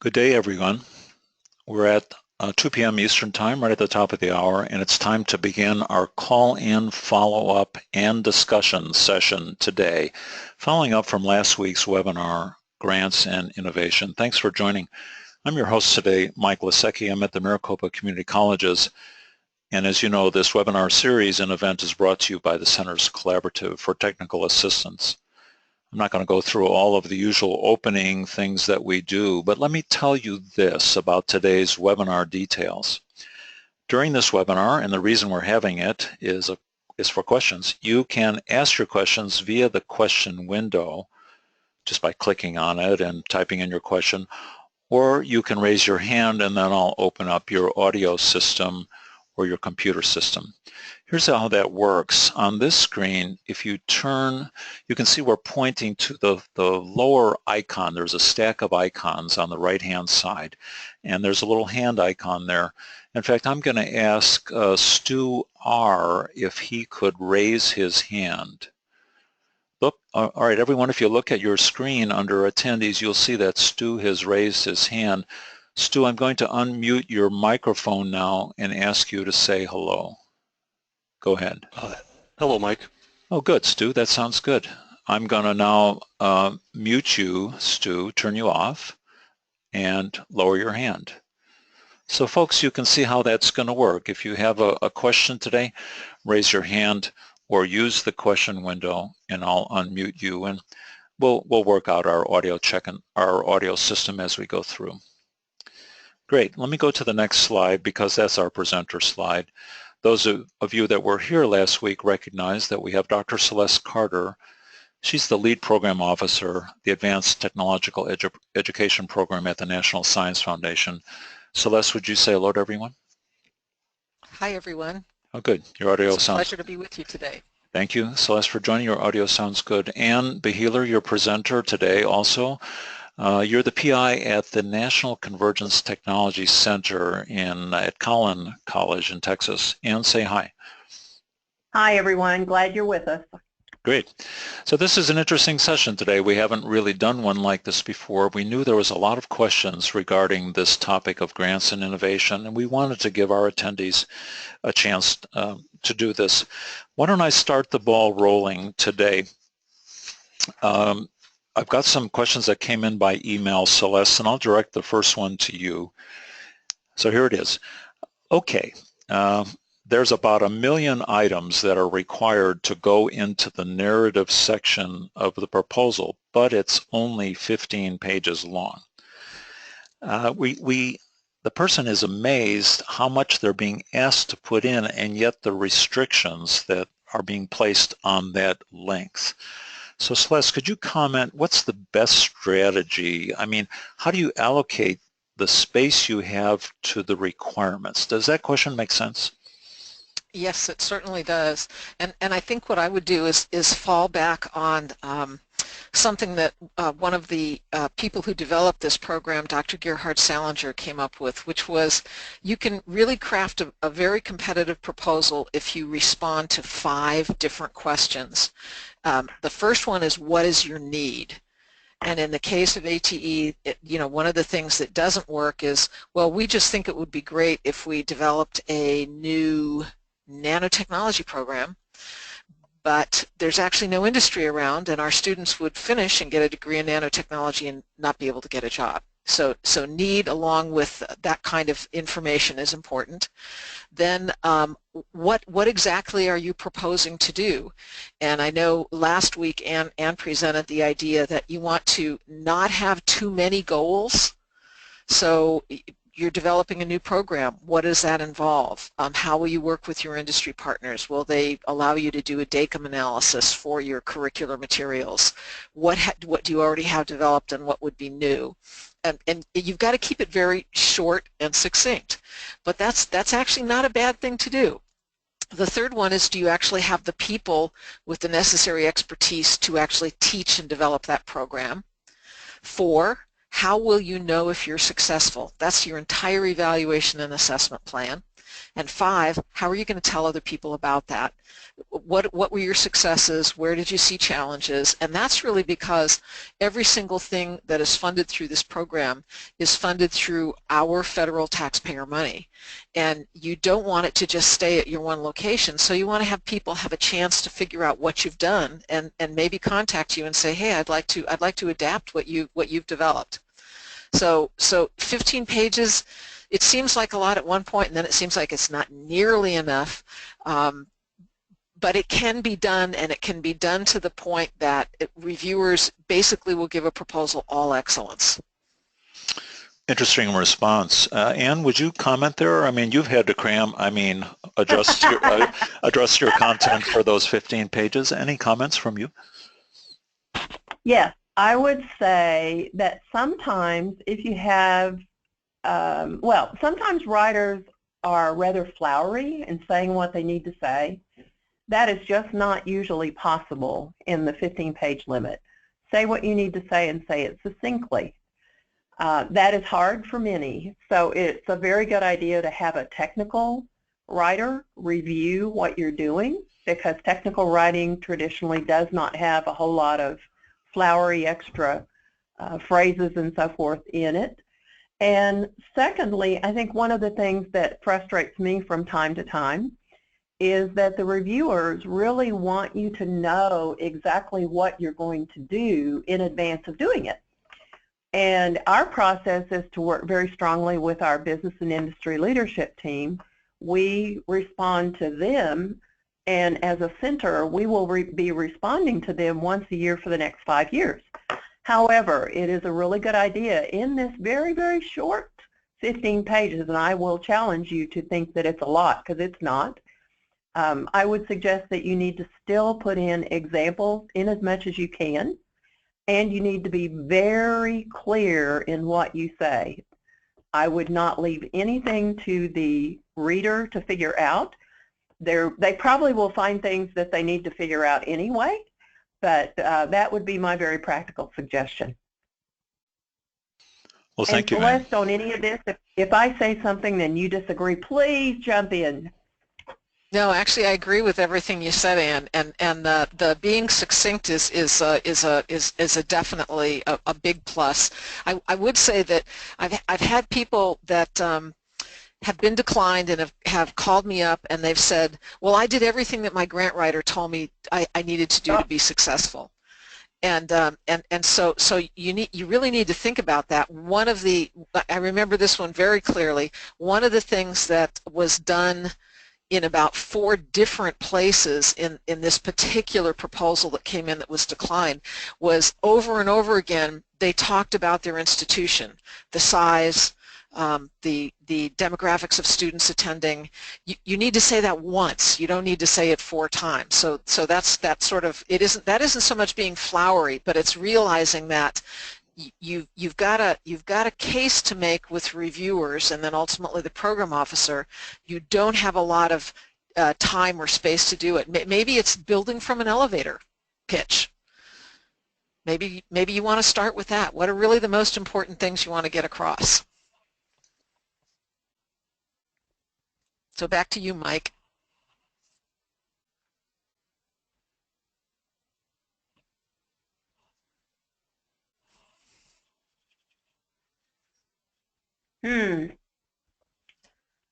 Good day, everyone. We're at 2 p.m. Eastern Time, right at the top of the hour, and it's time to begin our call-in, follow-up, and discussion session today, following up from last week's webinar, Grants and Innovation. Thanks for joining. I'm your host today, Mike Lasecki. I'm at the Maricopa Community Colleges, and as you know, this webinar series and event is brought to you by the Center's Collaborative for Technical Assistance. I'm not going to go through all of the usual opening things that we do, but let me tell you this about today's webinar details. During this webinar, and the reason we're having it is for questions, you can ask your questions via the question window just by clicking on it and typing in your question, or you can raise your hand and then I'll open up your audio system or your computer system. Here's how that works. On this screen, if you turn, you can see we're pointing to the lower icon. There's a stack of icons on the right-hand side, and there's a little hand icon there. In fact, I'm going to ask Stu R. if he could raise his hand. Look, all right, everyone, if you look at your screen under attendees, you'll see that Stu has raised his hand. Stu, I'm going to unmute your microphone now and ask you to say hello. Go ahead. Hello, Mike. Oh, good, Stu. That sounds good. I'm going to now mute you, Stu, turn you off, and lower your hand. So, folks, you can see how that's going to work. If you have a question today, raise your hand or use the question window, and I'll unmute you, and we'll work out our audio check and our audio system as we go through. Great. Let me go to the next slide because that's our presenter slide. Those of you that were here last week recognize that we have Dr. Celeste Carter. She's the lead program officer, the Advanced Technological Education Program at the National Science Foundation. Celeste, would you say hello to everyone? Hi, everyone. Oh, good. Your audio sounds... It's a pleasure to be with you today. Thank you, Celeste, for joining. Your audio sounds good. Ann Beheeler, your presenter today also. You're the PI at the National Convergence Technology Center at Collin College in Texas. Ann, say hi. Hi, everyone. Glad you're with us. Great. So this is an interesting session today. We haven't really done one like this before. We knew there was a lot of questions regarding this topic of grants and innovation, and we wanted to give our attendees a chance to do this. Why don't I start the ball rolling today? I've got some questions that came in by email, Celeste, and I'll direct the first one to you. So here it is. Okay, there's about 1 million items that are required to go into the narrative section of the proposal, but it's only 15 pages long. The person is amazed how much they're being asked to put in, and yet the restrictions that are being placed on that length. So Celeste, could you comment, what's the best strategy? I mean, how do you allocate the space you have to the requirements? Does that question make sense? Yes, it certainly does. And I think what I would do is fall back on something that one of the people who developed this program, Dr. Gerhard Salinger, came up with, which was you can really craft a very competitive proposal if you respond to 5 different questions. The first one is, what is your need? And in the case of ATE, one of the things that doesn't work is, well, we just think it would be great if we developed a new nanotechnology program, but there's actually no industry around, and our students would finish and get a degree in nanotechnology and not be able to get a job. So need along with that kind of information is important. Then what exactly are you proposing to do? And I know last week Ann presented the idea that you want to not have too many goals. So you're developing a new program. What does that involve? How will you work with your industry partners? Will they allow you to do a DACM analysis for your curricular materials? What do you already have developed and what would be new? And you've got to keep it very short and succinct. But that's actually not a bad thing to do. The third one is, do you actually have the people with the necessary expertise to actually teach and develop that program? 4, how will you know if you're successful? That's your entire evaluation and assessment plan. And 5, how are you going to tell other people about that? What were your successes? Where did you see challenges? And that's really because every single thing that is funded through this program is funded through our federal taxpayer money. And you don't want it to just stay at your one location, so you want to have people have a chance to figure out what you've done and maybe contact you and say, hey, I'd like to adapt what you've developed. So 15 pages, it seems like a lot at one point, and then it seems like it's not nearly enough. But it can be done, and it can be done to the point that reviewers basically will give a proposal all excellence. Interesting response. Anne, would you comment there? I mean, you've had to cram, adjust your content for those 15 pages. Any comments from you? Yes, I would say that sometimes if you have, sometimes writers are rather flowery in saying what they need to say. That is just not usually possible in the 15-page limit. Say what you need to say and say it succinctly. That is hard for many, so it's a very good idea to have a technical writer review what you're doing, because technical writing traditionally does not have a whole lot of flowery extra phrases and so forth in it. And secondly, I think one of the things that frustrates me from time to time is that the reviewers really want you to know exactly what you're going to do in advance of doing it. And our process is to work very strongly with our business and industry leadership team. We respond to them, and as a center, we will be responding to them once a year for the next 5 years. However, it is a really good idea in this very, very short 15 pages, and I will challenge you to think that it's a lot, because it's not. I would suggest that you need to still put in examples in as much as you can, and you need to be very clear in what you say. I would not leave anything to the reader to figure out. They probably will find things that they need to figure out anyway, but that would be my very practical suggestion. Well, thank you, Anne. And Celeste, on any of this, if I say something then you disagree, please jump in. No, actually, I agree with everything you said, Anne, and the being succinct is a definitely a big plus. I would say that I've had people that have been declined and have called me up and they've said, well, I did everything that my grant writer told me I needed to do to be successful. And so you really need to think about that. I remember this one very clearly. One of the things that was done in about 4 different places in this particular proposal that came in that was declined was over and over again they talked about their institution, the size, the demographics of students attending. You need to say that once. You don't need to say it 4 times. So that's sort of, that isn't so much being flowery, but it's realizing that you've got a case to make with reviewers and then ultimately the program officer. You don't have a lot of time or space to do it. Maybe it's building from an elevator pitch. Maybe you want to start with that. What are really the most important things you want to get across? So back to you, Mike.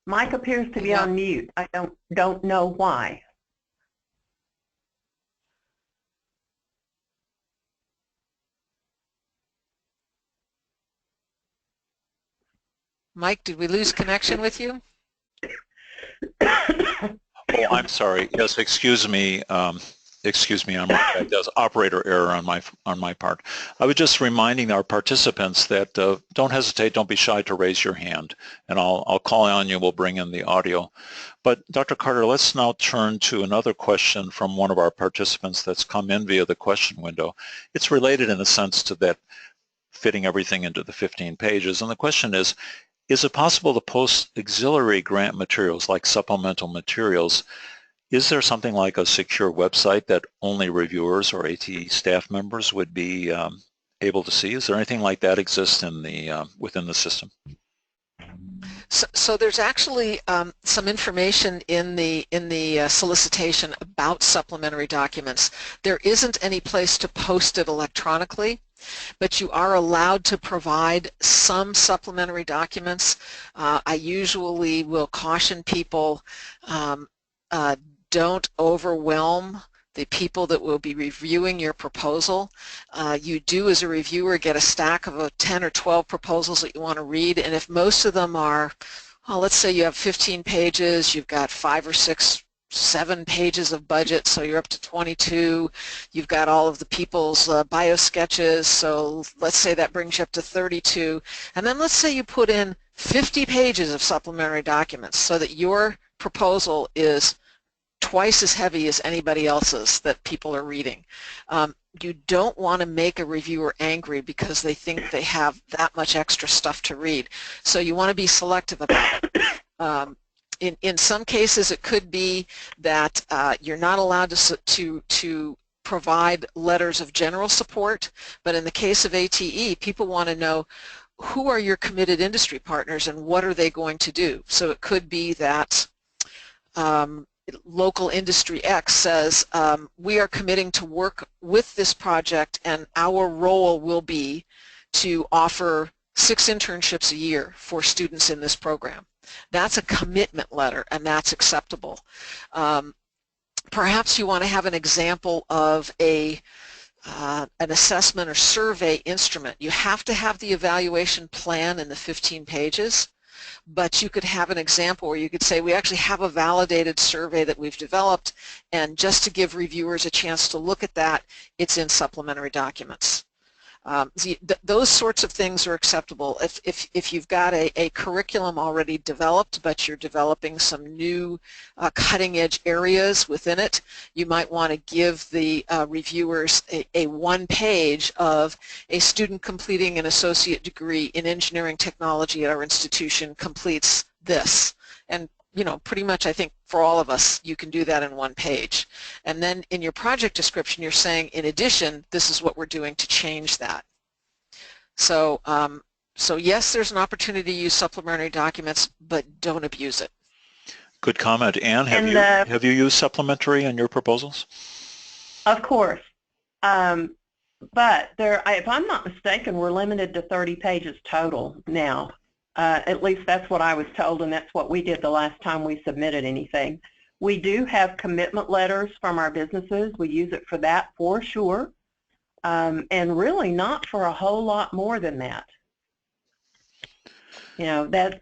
Mike appears to be on mute. I don't know why. Mike, did we lose connection with you? Oh, I'm sorry. Yes, excuse me. Excuse me, there's operator error on my part. I was just reminding our participants that don't hesitate, don't be shy to raise your hand, and I'll call on you. We'll bring in the audio. But Dr. Carter, let's now turn to another question from one of our participants that's come in via the question window. It's related in a sense to that fitting everything into the 15 pages, and the question is it possible to post auxiliary grant materials like supplemental materials? Is there something like a secure website that only reviewers or ATE staff members would be able to see? Is there anything like that exist in the within the system? So there's actually some information in the solicitation about supplementary documents. There isn't any place to post it electronically, but you are allowed to provide some supplementary documents. I usually will caution people, don't overwhelm the people that will be reviewing your proposal. You do, as a reviewer, get a stack of 10 or 12 proposals that you want to read, and if most of them are, well, let's say you have 15 pages, you've got 5 or 6, 7 pages of budget, so you're up to 22. You've got all of the people's bio sketches, so let's say that brings you up to 32. And then let's say you put in 50 pages of supplementary documents so that your proposal is twice as heavy as anybody else's that people are reading. You don't want to make a reviewer angry because they think they have that much extra stuff to read. So you want to be selective about it. In some cases, it could be that you're not allowed to provide letters of general support, but in the case of ATE, people want to know who are your committed industry partners and what are they going to do. So it could be that local industry X says, we are committing to work with this project and our role will be to offer 6 internships a year for students in this program. That's a commitment letter and that's acceptable. Perhaps you want to have an example of an assessment or survey instrument. You have to have the evaluation plan in the 15 pages. But you could have an example where you could say, we actually have a validated survey that we've developed, and just to give reviewers a chance to look at that, it's in supplementary documents. Those sorts of things are acceptable. If you've got a curriculum already developed, but you're developing some new cutting-edge areas within it, you might want to give the reviewers a 1 page of a student completing an associate degree in engineering technology at our institution completes this. And you know, pretty much I think for all of us, you can do that in 1 page. And then in your project description, you're saying, in addition, this is what we're doing to change that. So, so yes, there's an opportunity to use supplementary documents, but don't abuse it. Good comment. Anne, have you used supplementary in your proposals? Of course. But if I'm not mistaken, we're limited to 30 pages total now. At least that's what I was told, and that's what we did the last time we submitted anything. We do have commitment letters from our businesses. We use it for that for sure, and really not for a whole lot more than that. You know, that's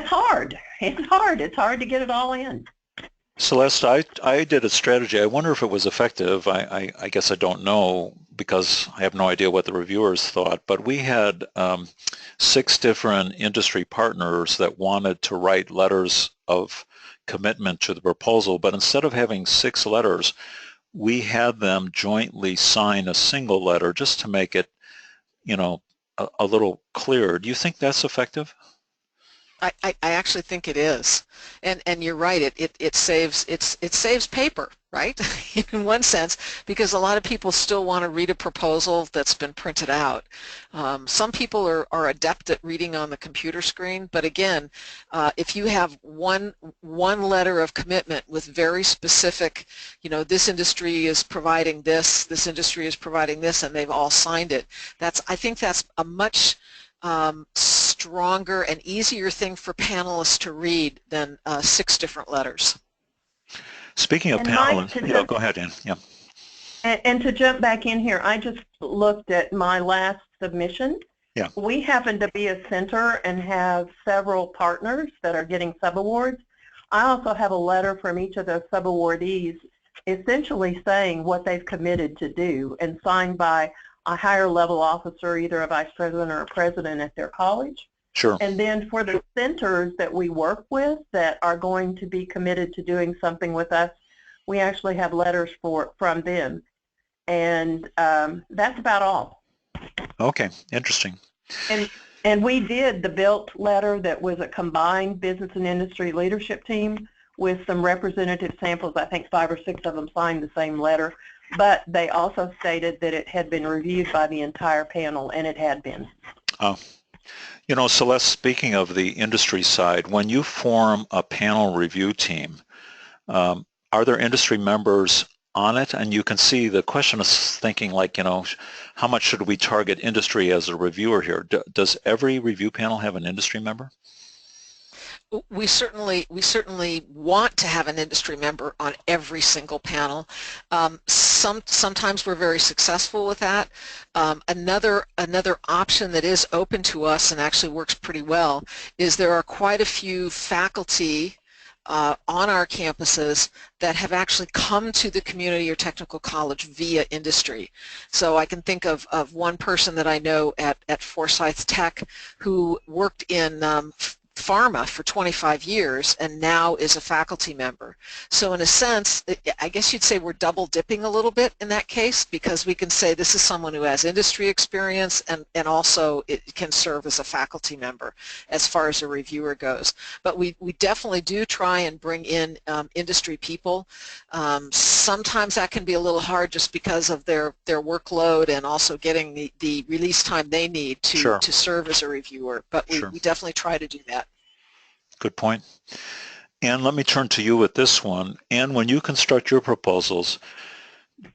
hard. It's hard. It's hard to get it all in. Celeste, I did a strategy. I wonder if it was effective. I guess I don't know because I have no idea what the reviewers thought, but we had 6 different industry partners that wanted to write letters of commitment to the proposal, but instead of having 6 letters, we had them jointly sign a single letter just to make it, you know, a little clearer. Do you think that's effective? I actually think it is, and you're right. It saves paper, right? In one sense, because a lot of people still want to read a proposal that's been printed out. Some people are adept at reading on the computer screen, but again, if you have one letter of commitment with very specific, you know, this industry is providing this, this industry is providing this, and they've all signed it. I think that's a much stronger and easier thing for panelists to read than 6 different letters. Speaking of panelists, yeah, go ahead, Ann. Yeah. And to jump back in here, I just looked at my last submission. Yeah. We happen to be a center and have several partners that are getting subawards. I also have a letter from each of those subawardees essentially saying what they've committed to do and signed by a higher level officer, either a vice president or a president at their college. Sure. And then for the centers that we work with that are going to be committed to doing something with us, we actually have letters from them. And that's about all. Okay, interesting. And we did the built letter that was a combined business and industry leadership team with some representative samples. I think 5 or 6 of them signed the same letter. But they also stated that it had been reviewed by the entire panel, and it had been. Oh, You know, Celeste, speaking of the industry side, when you form a panel review team, are there industry members on it? And you can see the question is thinking like, you know, how much should we target industry as a reviewer here? Does every review panel have an industry member? We certainly want to have an industry member on every single panel. Sometimes we're very successful with that. Another option that is open to us and actually works pretty well is there are quite a few faculty on our campuses that have actually come to the community or technical college via industry. So I can think of one person that I know at Forsyth Tech who worked in pharma for 25 years and now is a faculty member. So in a sense, I guess you'd say we're double dipping a little bit in that case, because we can say this is someone who has industry experience and also it can serve as a faculty member as far as a reviewer goes. But we definitely do try and bring in industry people. Sometimes that can be a little hard just because of their workload and also getting the release time they need to, Sure. to serve as a reviewer. But we definitely try to do that. Good point. Anne, let me turn to you with this one. Anne, when you construct your proposals,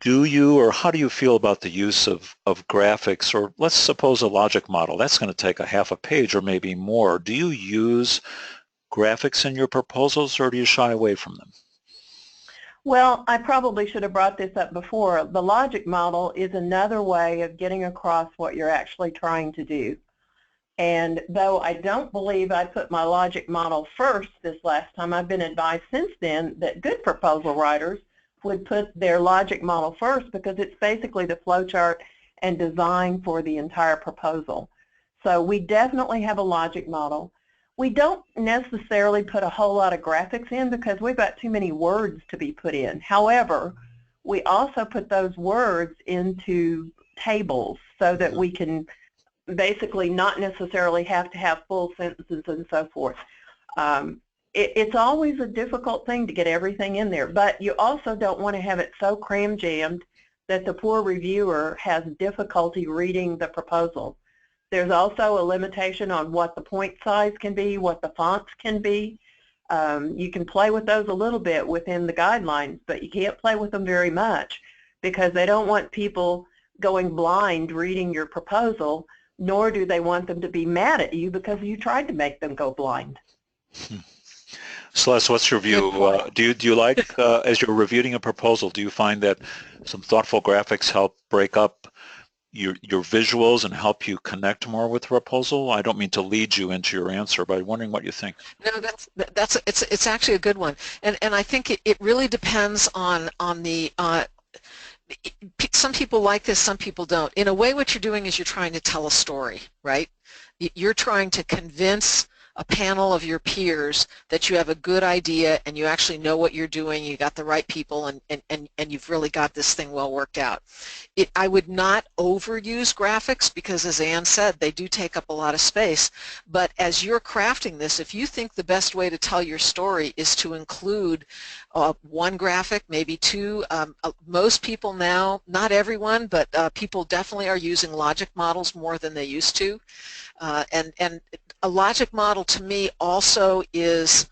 do you or how do you feel about the use of graphics, or let's suppose a logic model? That's going to take a half a page or maybe more. Do you use graphics in your proposals or do you shy away from them? Well, I probably should have brought this up before. The logic model is another way of getting across what you're actually trying to do. And though I don't believe I put my logic model first this last time, I've been advised since then that good proposal writers would put their logic model first because it's basically the flowchart and design for the entire proposal. So we definitely have a logic model. We don't necessarily put a whole lot of graphics in because we've got too many words to be put in. However, we also put those words into tables so that we can basically not necessarily have to have full sentences and so forth. It's always a difficult thing to get everything in there, but you also don't want to have it so cram-jammed that the poor reviewer has difficulty reading the proposal. There's also a limitation on what the point size can be, what the fonts can be. You can play with those a little bit within the guidelines, but you can't play with them very much because they don't want people going blind reading your proposal, nor do they want them to be mad at you because you tried to make them go blind. Celeste, what's your view? Do you like, as you're reviewing a proposal, do you find that some thoughtful graphics help break up your visuals and help you connect more with the proposal? I don't mean to lead you into your answer, but I'm wondering what you think. No, it's actually a good one, and I think it really depends on the. Some people like this, some people don't. In a way, what you're doing is you're trying to tell a story, right? You're trying to convince a panel of your peers that you have a good idea and you actually know what you're doing, you got the right people, and you've really got this thing well worked out. I would not overuse graphics because, as Anne said, they do take up a lot of space, but as you're crafting this, if you think the best way to tell your story is to include one graphic, maybe two, most people now, not everyone, but people definitely are using logic models more than they used to. And a logic model to me also is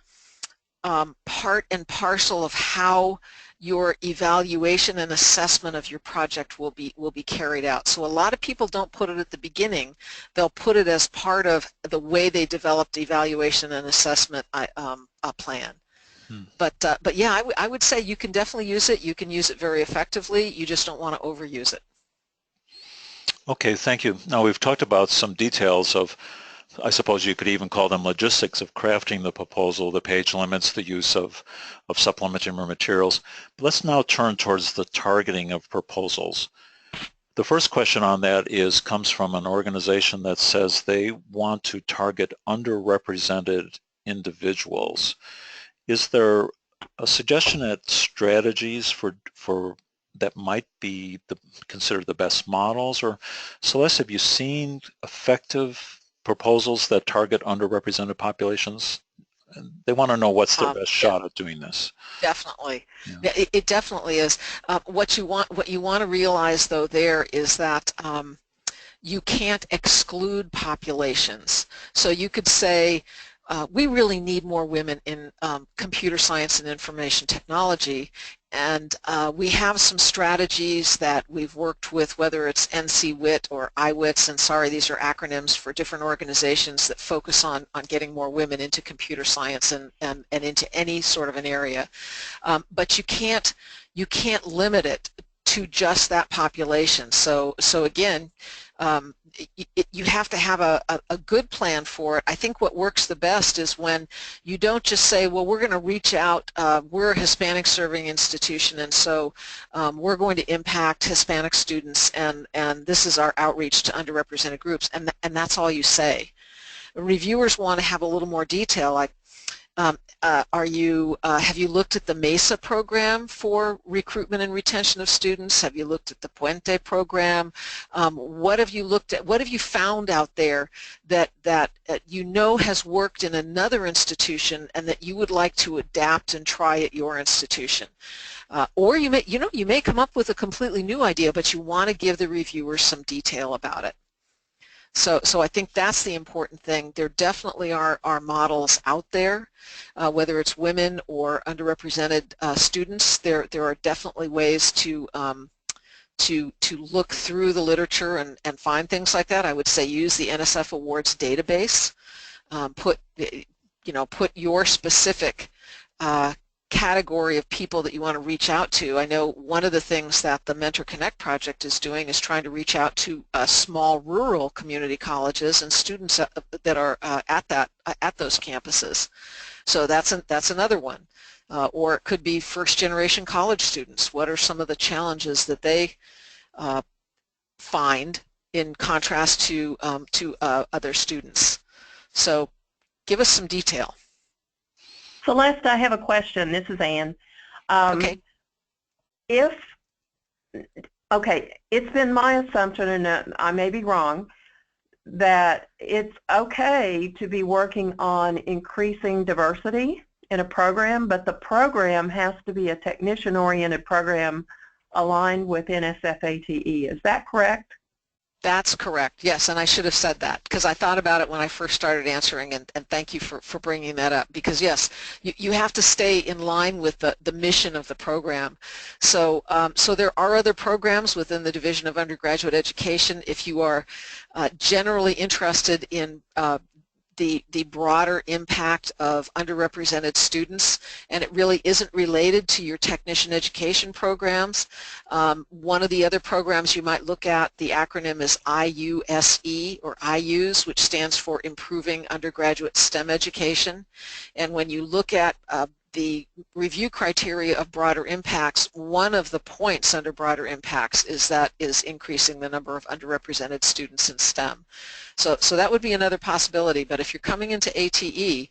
part and parcel of how your evaluation and assessment of your project will be carried out. So a lot of people don't put it at the beginning. They'll put it as part of the way they developed evaluation and assessment plan. But yeah, I would say you can definitely use it. You can use it very effectively. You just don't want to overuse it. Okay, thank you. Now we've talked about some details of, I suppose you could even call them logistics of crafting the proposal, the page limits, the use of supplementary materials. But let's now turn towards the targeting of proposals. The first question on that comes from an organization that says they want to target underrepresented individuals. Is there a suggestion at strategies for that might be considered the best models? Or Celeste, have you seen effective proposals that target underrepresented populations? They want to know what's their best shot at doing this. Definitely, yeah. It definitely is. What you want to realize though there is that you can't exclude populations. So you could say, we really need more women in computer science and information technology, and we have some strategies that we've worked with, whether it's NCWIT or IWITS, and sorry, these are acronyms for different organizations that focus on getting more women into computer science and into any sort of an area. But you can't limit it to just that population. So again, you have to have a good plan for it. I think what works the best is when you don't just say, well, we're going to reach out, we're a Hispanic serving institution, and so we're going to impact Hispanic students, and this is our outreach to underrepresented groups, and that's all you say. Reviewers want to have a little more detail, like, have you looked at the MESA program for recruitment and retention of students? Have you looked at the Puente program? What have you looked at? What have you found out there that you know has worked in another institution and that you would like to adapt and try at your institution? Or you may come up with a completely new idea, but you want to give the reviewers some detail about it. So I think that's the important thing. There definitely are models out there, whether it's women or underrepresented students. There are definitely ways to look through the literature and find things like that. I would say use the NSF Awards database. Put your specific category of people that you want to reach out to. I know one of the things that the Mentor Connect project is doing is trying to reach out to small rural community colleges and students that are at those campuses. So that's another one. Or it could be first-generation college students. What are some of the challenges that they find in contrast to other students? So give us some detail. Celeste, I have a question. This is Ann. Okay. It's been my assumption, and I may be wrong, that it's okay to be working on increasing diversity in a program, but the program has to be a technician-oriented program aligned with NSF/ATE. Is that correct? That's correct, yes, and I should have said that because I thought about it when I first started answering, and thank you for bringing that up, because yes, you have to stay in line with the mission of the program. So there are other programs within the Division of Undergraduate Education. If you are generally interested in the broader impact of underrepresented students, and it really isn't related to your technician education programs. One of the other programs you might look at, the acronym is IUSE, or IUS, which stands for Improving Undergraduate STEM Education. And when you look at the review criteria of broader impacts, one of the points under broader impacts is increasing the number of underrepresented students in STEM. So that would be another possibility, but if you're coming into ATE,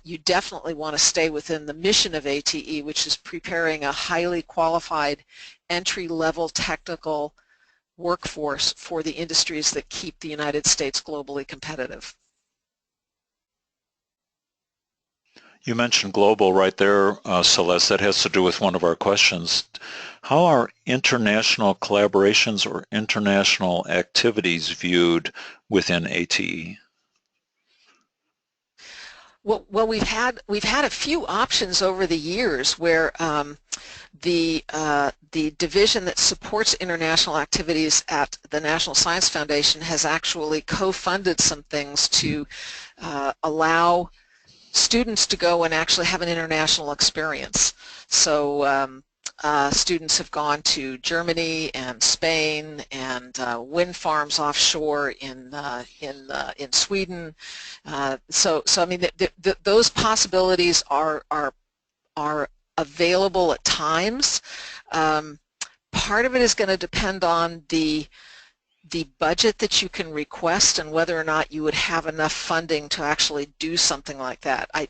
you definitely want to stay within the mission of ATE, which is preparing a highly qualified entry-level technical workforce for the industries that keep the United States globally competitive. You mentioned global right there, Celeste. That has to do with one of our questions. How are international collaborations or international activities viewed within ATE? Well, we've had a few options over the years where the division that supports international activities at the National Science Foundation has actually co-funded some things to allow students to go and actually have an international experience. So students have gone to Germany and Spain and wind farms offshore in Sweden. So I mean, those possibilities are available at times. Part of it is going to depend on the budget that you can request and whether or not you would have enough funding to actually do something like that. I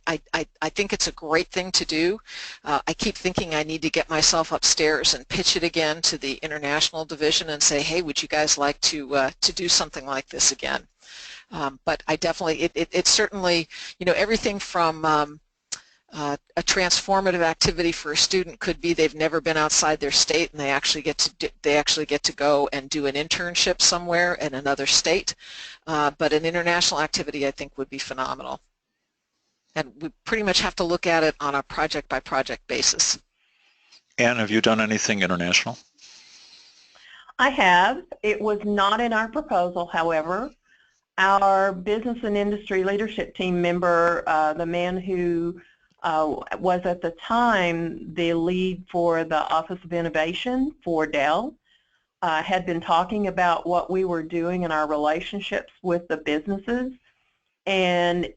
think it's a great thing to do. I keep thinking I need to get myself upstairs and pitch it again to the international division and say, hey, would you guys like to do something like this again? But I definitely, it's certainly, everything from A transformative activity for a student could be they've never been outside their state and they actually get to go and do an internship somewhere in another state. But an international activity, I think, would be phenomenal. And we pretty much have to look at it on a project-by-project basis. Anne, have you done anything international? I have. It was not in our proposal, however. Our business and industry leadership team member, the man who was at the time the lead for the Office of Innovation for Dell, had been talking about what we were doing in our relationships with the businesses, and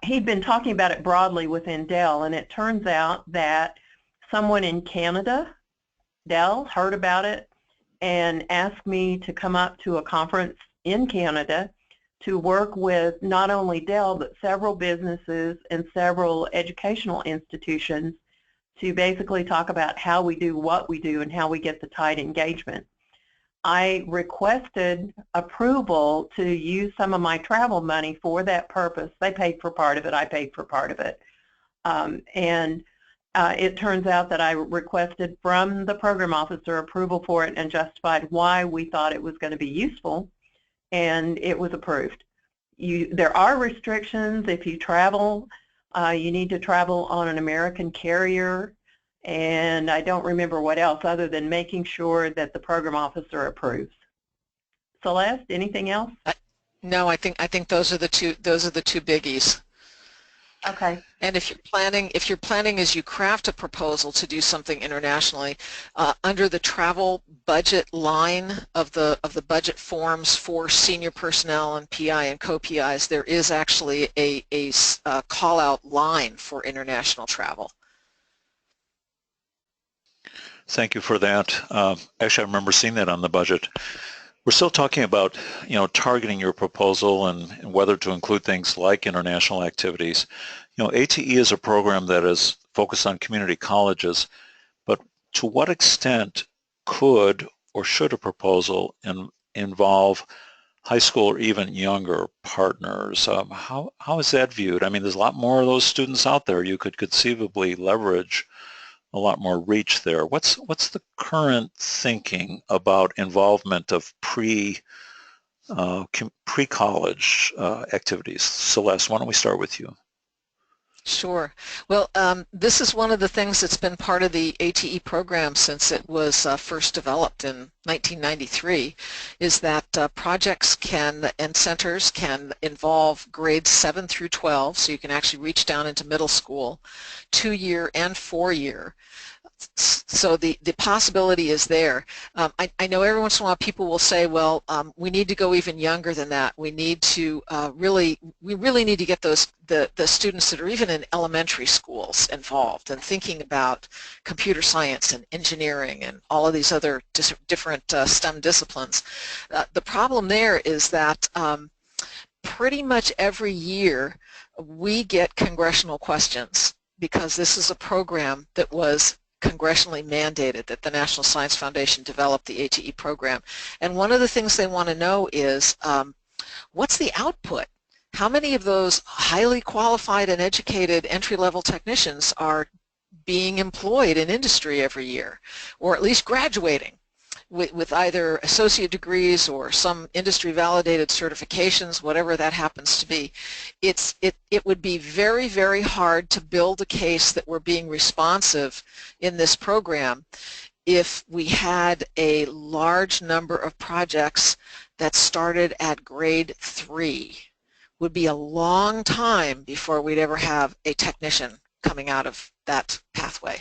he'd been talking about it broadly within Dell, and it turns out that someone in Canada, Dell, heard about it and asked me to come up to a conference in Canada to work with not only Dell, but several businesses and several educational institutions to basically talk about how we do what we do and how we get the tight engagement. I requested approval to use some of my travel money for that purpose. They paid for part of it. I paid for part of it. It turns out that I requested from the program officer approval for it and justified why we thought it was going to be useful, and it was approved. There are restrictions. If you travel, you need to travel on an American carrier, and I don't remember what else other than making sure that the program officer approves. Celeste, anything else? No, I think those are the two biggies. Okay. And if you're planning as you craft a proposal to do something internationally, under the travel budget line of the budget forms for senior personnel and PI and co-PIs, there is actually a call-out line for international travel. Thank you for that. Actually, I remember seeing that on the budget. We're still talking about, targeting your proposal and whether to include things like international activities. ATE is a program that is focused on community colleges, but to what extent could or should a proposal involve high school or even younger partners? How is that viewed? I mean, there's a lot more of those students out there. You could conceivably leverage a lot more reach there. What's the current thinking about involvement of pre-college activities? Celeste, why don't we start with you? Sure. Well, this is one of the things that's been part of the ATE program since it was first developed in 1993, is that projects and centers can involve grades 7 through 12, so you can actually reach down into middle school, 2-year and 4-year. So the possibility is there. I know every once in a while people will say, well, we need to go even younger than that. We need to really need to get the students that are even in elementary schools involved and thinking about computer science and engineering and all of these other different STEM disciplines. The problem there is that pretty much every year we get congressional questions, because this is a program that was congressionally mandated, that the National Science Foundation developed the ATE program. And one of the things they want to know is, what's the output? How many of those highly qualified and educated entry-level technicians are being employed in industry every year, or at least graduating with either associate degrees or some industry-validated certifications, whatever that happens to be? It would be very, very hard to build a case that we're being responsive in this program if we had a large number of projects that started at grade 3. Would be a long time before we'd ever have a technician coming out of that pathway.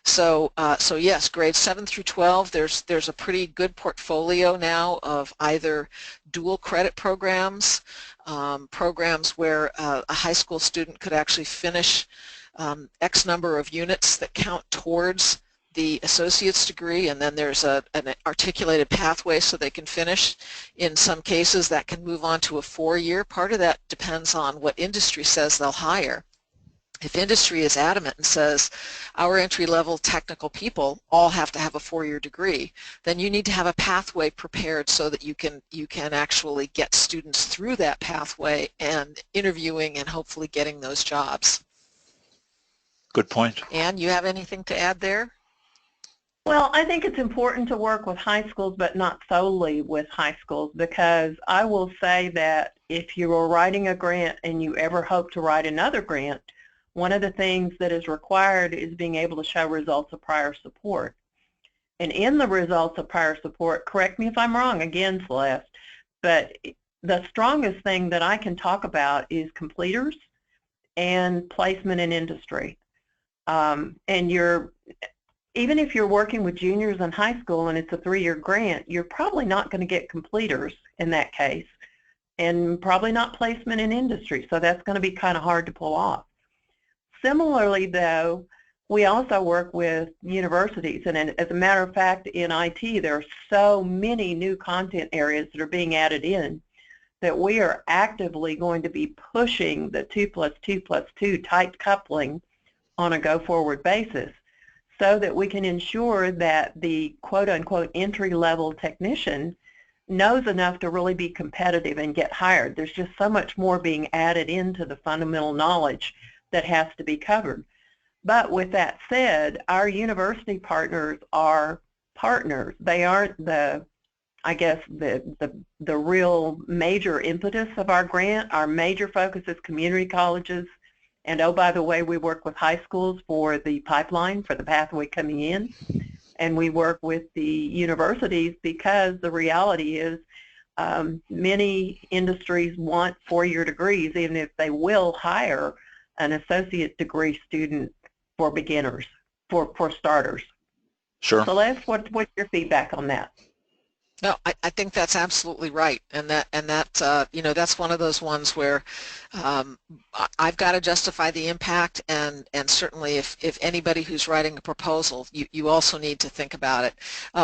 So yes, grades 7 through 12, there's a pretty good portfolio now of either dual credit programs, programs where a high school student could actually finish X number of units that count towards the associate's degree, and then there's an articulated pathway so they can finish. In some cases that can move on to a 4-year. Part of that depends on what industry says they'll hire. If industry is adamant and says our entry-level technical people all have to have a 4-year degree, then you need to have a pathway prepared so that you can actually get students through that pathway and interviewing and hopefully getting those jobs. Good point. Ann, you have anything to add there? Well, I think it's important to work with high schools, but not solely with high schools, because I will say that if you are writing a grant and you ever hope to write another grant, one of the things that is required is being able to show results of prior support. And in the results of prior support, correct me if I'm wrong again, Celeste, but the strongest thing that I can talk about is completers and placement in industry. And even if you're working with juniors in high school and it's a 3-year grant, you're probably not going to get completers in that case, and probably not placement in industry, so that's going to be kind of hard to pull off. Similarly, though, we also work with universities, and as a matter of fact, in IT, there are so many new content areas that are being added in that we are actively going to be pushing the 2+2+2 type coupling on a go-forward basis, so that we can ensure that the quote-unquote entry-level technician knows enough to really be competitive and get hired. There's just so much more being added into the fundamental knowledge that has to be covered. But with that said, our university partners are partners. They aren't I guess, the real major impetus of our grant. Our major focus is community colleges. And oh, by the way, we work with high schools for the pipeline, for the pathway coming in. And we work with the universities because the reality is many industries want 4-year degrees, even if they will hire an associate degree student for beginners, for starters. Sure. Celeste, what's your feedback on that? No, I think that's absolutely right, and that you know, that's one of those ones where I've got to justify the impact, and certainly if anybody who's writing a proposal, you also need to think about it.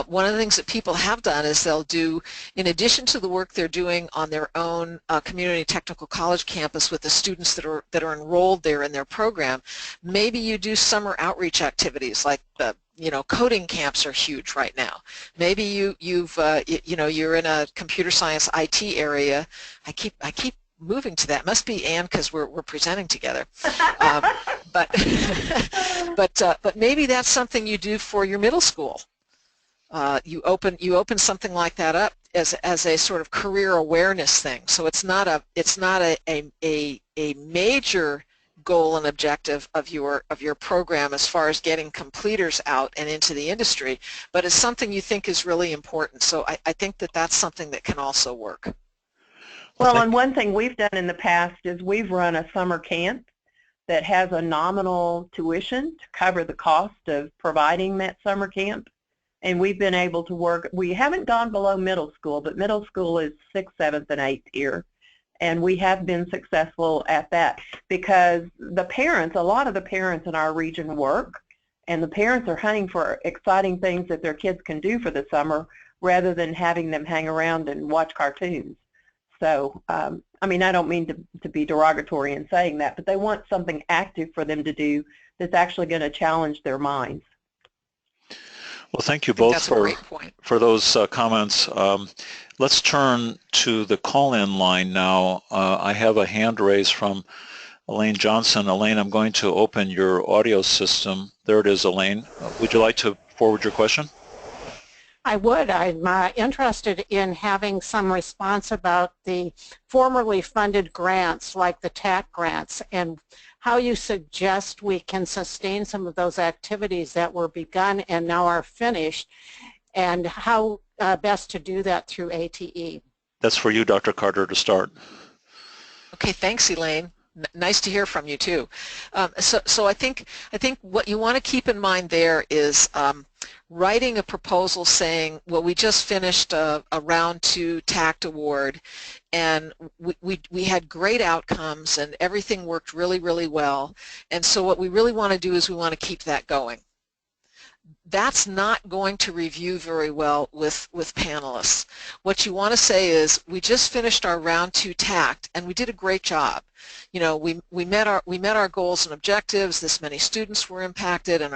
One of the things that people have done is they'll do, in addition to the work they're doing on their own community technical college campus with the students that are enrolled there in their program, maybe you do summer outreach activities like the coding camps are huge right now. Maybe you're in a computer science IT area. I keep moving to that. Must be Ann, because we're presenting together. But maybe that's something you do for your middle school. You open something like that up as a sort of career awareness thing. So it's not a major goal and objective of your program as far as getting completers out and into the industry, but it's something you think is really important. So I think that that's something that can also work. Well, and one thing we've done in the past is we've run a summer camp that has a nominal tuition to cover the cost of providing that summer camp. And we've been able to work, we haven't gone below middle school, but middle school is 6th, 7th, and 8th year. And we have been successful at that because the parents, a lot of the parents in our region work, and the parents are hunting for exciting things that their kids can do for the summer rather than having them hang around and watch cartoons. So, I mean, I don't mean to be derogatory in saying that, but they want something active for them to do that's actually going to challenge their minds. Well, thank you both for those comments. Let's turn to the call-in line now. I have a hand raised from Elaine Johnson. Elaine, I'm going to open your audio system. There it is, Elaine. Would you like to forward your question? I would. I'm interested in having some response about the formerly funded grants like the TAC grants and how you suggest we can sustain some of those activities that were begun and now are finished, and how best to do that through ATE. That's for you, Dr. Carter, to start. Okay, thanks, Elaine. Nice to hear from you too. So I think what you want to keep in mind there is writing a proposal saying, well, we just finished a round 2 TACT award, and we had great outcomes and everything worked really, really well. And so what we really want to do is we want to keep that going. That's not going to review very well with panelists. What you want to say is, we just finished our round 2 TACT and we did a great job. You know, we met our goals and objectives. This many students were impacted and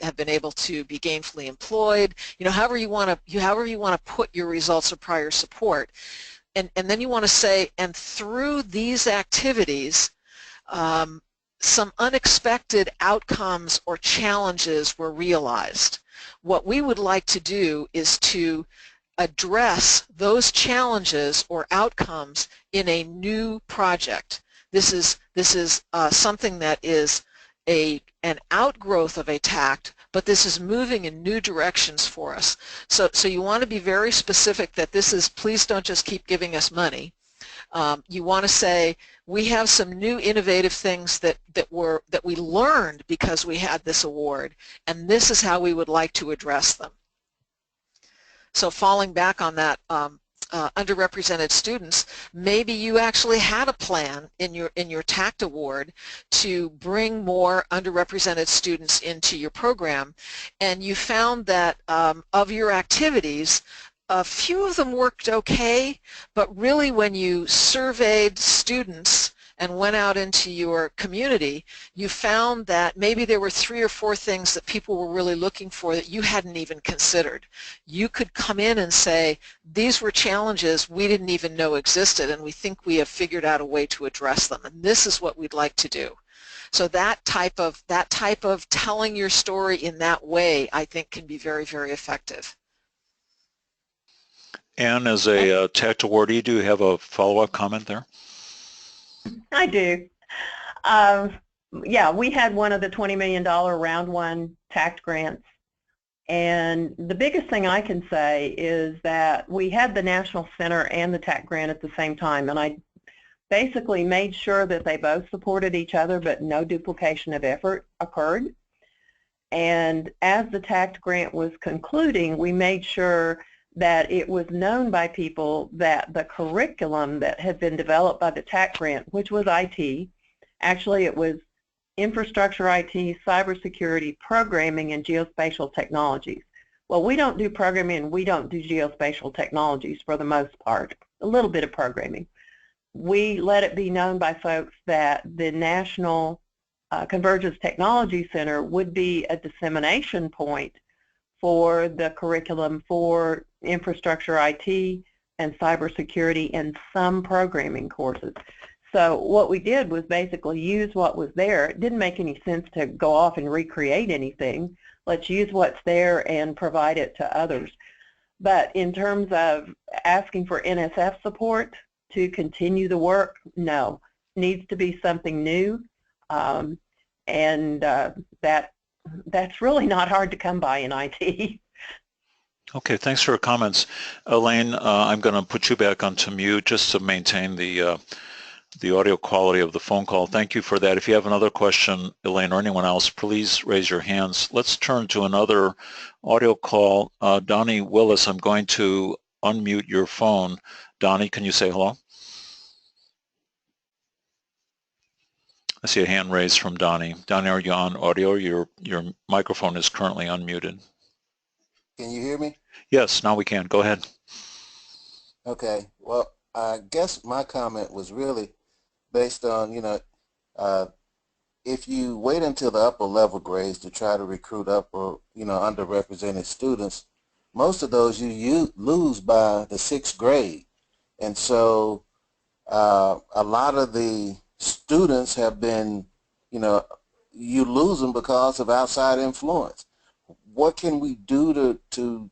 have been able to be gainfully employed. You know, however you want to put your results of prior support, and then you want to say, and through these activities, some unexpected outcomes or challenges were realized. What we would like to do is to address those challenges or outcomes in a new project. This is something that is an outgrowth of a TACT, but this is moving in new directions for us. So you want to be very specific that this is, please don't just keep giving us money. You want to say, we have some new innovative things that we learned because we had this award, and this is how we would like to address them. So falling back on that, underrepresented students, maybe you actually had a plan in your TACT award to bring more underrepresented students into your program, and you found that of your activities, a few of them worked okay, but really when you surveyed students and went out into your community, you found that maybe there were 3 or 4 things that people were really looking for that you hadn't even considered. You could come in and say, these were challenges we didn't even know existed, and we think we have figured out a way to address them, and this is what we'd like to do. So that type of telling your story in that way, I think, can be very, very effective. Anne, as a TACT awardee, do you have a follow-up comment there? I do. Yeah, we had one of the $20 million round 1 TACT grants, and the biggest thing I can say is that we had the National Center and the TACT grant at the same time, and I basically made sure that they both supported each other, but no duplication of effort occurred. And as the TACT grant was concluding, we made sure that it was known by people that the curriculum that had been developed by the TACT grant, which was IT, actually it was infrastructure IT, cybersecurity, programming, and geospatial technologies. Well, we don't do programming and we don't do geospatial technologies for the most part, a little bit of programming. We let it be known by folks that the National Convergence Technology Center would be a dissemination point for the curriculum for infrastructure IT and cybersecurity and some programming courses. So what we did was basically use what was there. It didn't make any sense to go off and recreate anything. Let's use what's there and provide it to others. But in terms of asking for NSF support to continue the work, no. It needs to be something new, that's really not hard to come by in IT. Okay, thanks for your comments. Elaine, I'm going to put you back onto mute just to maintain the audio quality of the phone call. Thank you for that. If you have another question, Elaine, or anyone else, please raise your hands. Let's turn to another audio call. Donnie Willis, I'm going to unmute your phone. Donnie, can you say hello? I see a hand raised from Donnie. Donnie, are you on audio? Your microphone is currently unmuted. Can you hear me? Yes, now we can. Go ahead. Okay. Well, I guess my comment was really based on, if you wait until the upper level grades to try to recruit underrepresented students, most of those you lose by the 6th grade. And so a lot of the students have been, you lose them because of outside influence. What can we do to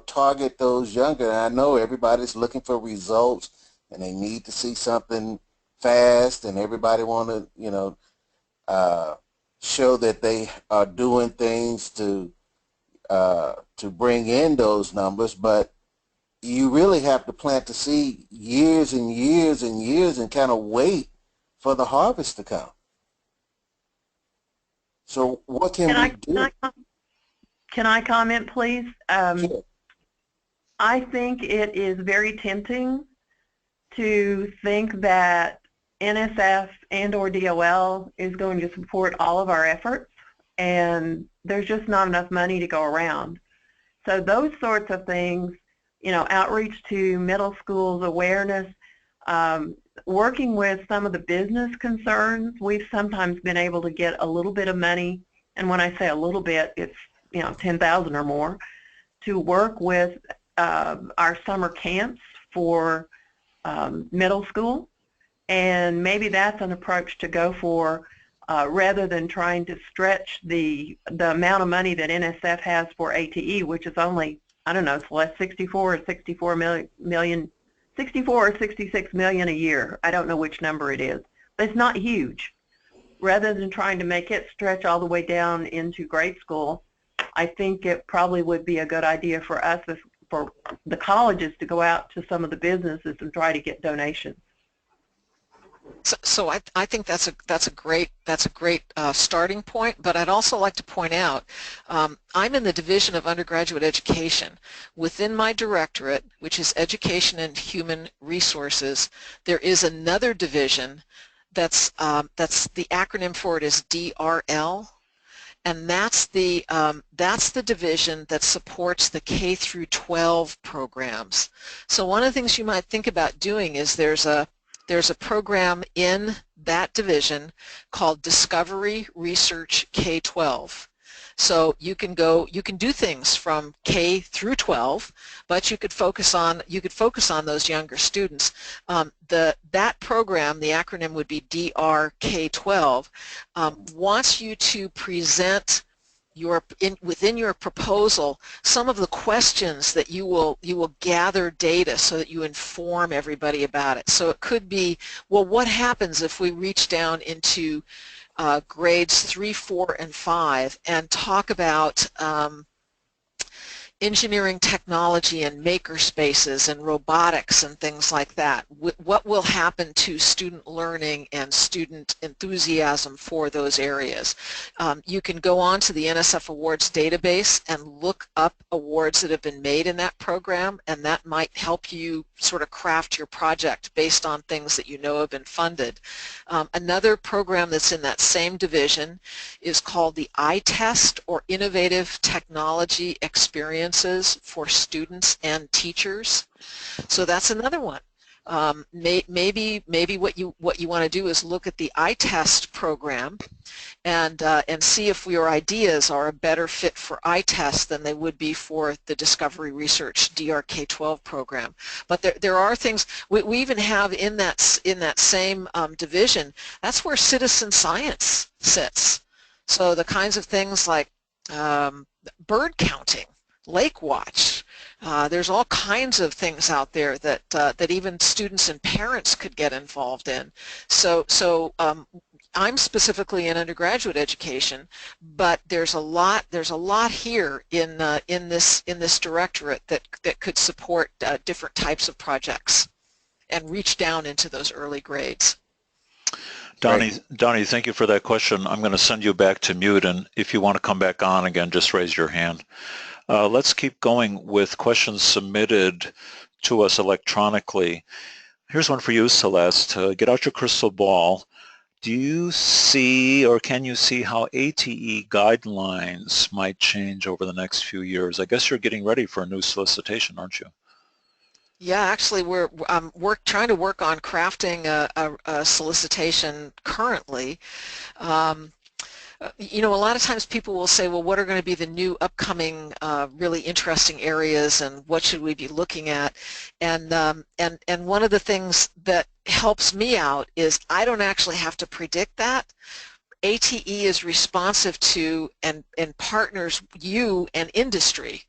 target those younger? And I know everybody's looking for results and they need to see something fast, and everybody want to, show that they are doing things to bring in those numbers, but you really have to plant the seed years and years and years and kind of wait for the harvest to come. So what can we do? Can I comment, please? Sure. I think it is very tempting to think that NSF and or DOL is going to support all of our efforts, and there's just not enough money to go around. So those sorts of things, outreach to middle schools, awareness, working with some of the business concerns, we've sometimes been able to get a little bit of money, and when I say a little bit, it's $10,000 or more, to work with our summer camps for middle school, and maybe that's an approach to go for rather than trying to stretch the amount of money that NSF has for ATE, which is only, I don't know, Celeste, 64 or 66 million a year. I don't know which number it is, but it's not huge. Rather than trying to make it stretch all the way down into grade school, I think it probably would be a good idea for us, for the colleges, to go out to some of the businesses and try to get donations. So I think that's a great starting point. But I'd also like to point out, I'm in the Division of Undergraduate Education. Within my directorate, which is Education and Human Resources, there is another division that's the acronym for it is DRL. And that's the division that supports the K through 12 programs. So one of the things you might think about doing is there's a program in that division called Discovery Research K-12. So you can do things from K through 12, but you could focus on those younger students. That program, the acronym would be DRK12, wants you to present within your proposal some of the questions that you will gather data so that you inform everybody about it. So it could be, well, what happens if we reach down into grades 3, 4, and 5 and talk about engineering technology and maker spaces and robotics and things like that. What will happen to student learning and student enthusiasm for those areas? You can go on to the NSF Awards database and look up awards that have been made in that program, and that might help you sort of craft your project based on things that you know have been funded. Another program that's in that same division is called the iTest, or Innovative Technology Experiences for Students and Teachers. So that's another one. Maybe what you want to do is look at the iTest program and see if your ideas are a better fit for iTest than they would be for the Discovery Research DRK12 program. But there are things we even have in that same division. That's where citizen science sits. So the kinds of things like bird counting, lake watch. There's all kinds of things out there that even students and parents could get involved in. So I'm specifically in undergraduate education, but there's a lot here in this directorate that could support different types of projects and reach down into those early grades. Donnie, thank you for that question. I'm going to send you back to mute, and if you want to come back on again, just raise your hand. Let's keep going with questions submitted to us electronically. Here's one for you, Celeste. Get out your crystal ball. Do you see, or can you see, how ATE guidelines might change over the next few years? I guess you're getting ready for a new solicitation, aren't you? Yeah, actually, we're trying to work on crafting a solicitation currently. You know, a lot of times people will say, well, what are going to be the new upcoming really interesting areas, and what should we be looking at? And one of the things that helps me out is I don't actually have to predict that. ATE is responsive to and partners you and industry.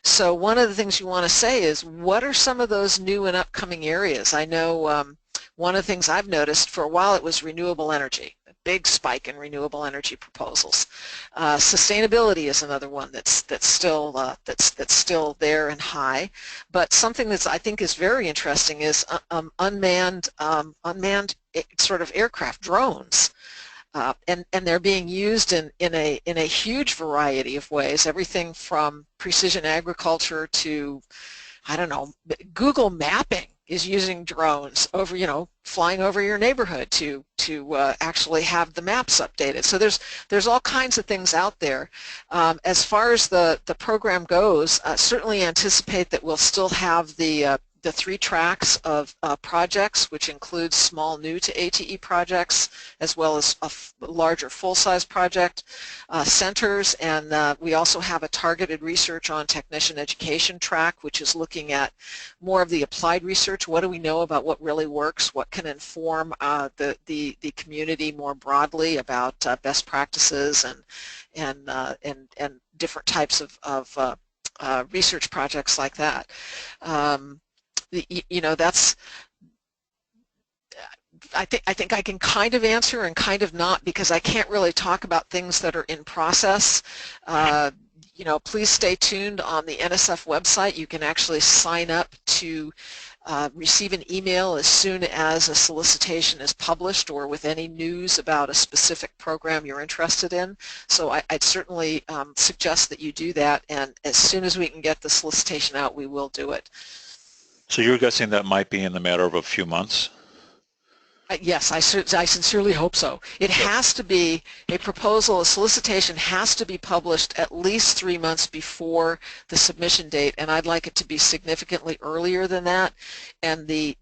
So one of the things you want to say is, what are some of those new and upcoming areas? I know one of the things I've noticed for a while, it was renewable energy. Big spike in renewable energy proposals. Sustainability is another one that's still there and high. But something that I think is very interesting is unmanned sort of aircraft, drones. And they're being used in a huge variety of ways, everything from precision agriculture to, I don't know, Google mapping is using drones over, flying over your neighborhood to actually have the maps updated. So there's all kinds of things out there. As far as the program goes, certainly anticipate that we'll still have the the 3 tracks of projects, which includes small new to ATE projects, as well as a larger full-size project, centers, and we also have a targeted research on technician education track, which is looking at more of the applied research. What do we know about what really works? What can inform the community more broadly about best practices and different types of research projects like that. That's, I think I can kind of answer and kind of not, because I can't really talk about things that are in process. Please stay tuned on the NSF website. You can actually sign up to receive an email as soon as a solicitation is published, or with any news about a specific program you're interested in. So I'd certainly suggest that you do that, and as soon as we can get the solicitation out, we will do it. So you're guessing that might be in the matter of a few months? Yes, I sincerely hope so. It has to be a proposal, a solicitation has to be published at least 3 months before the submission date, and I'd like it to be significantly earlier than that. And the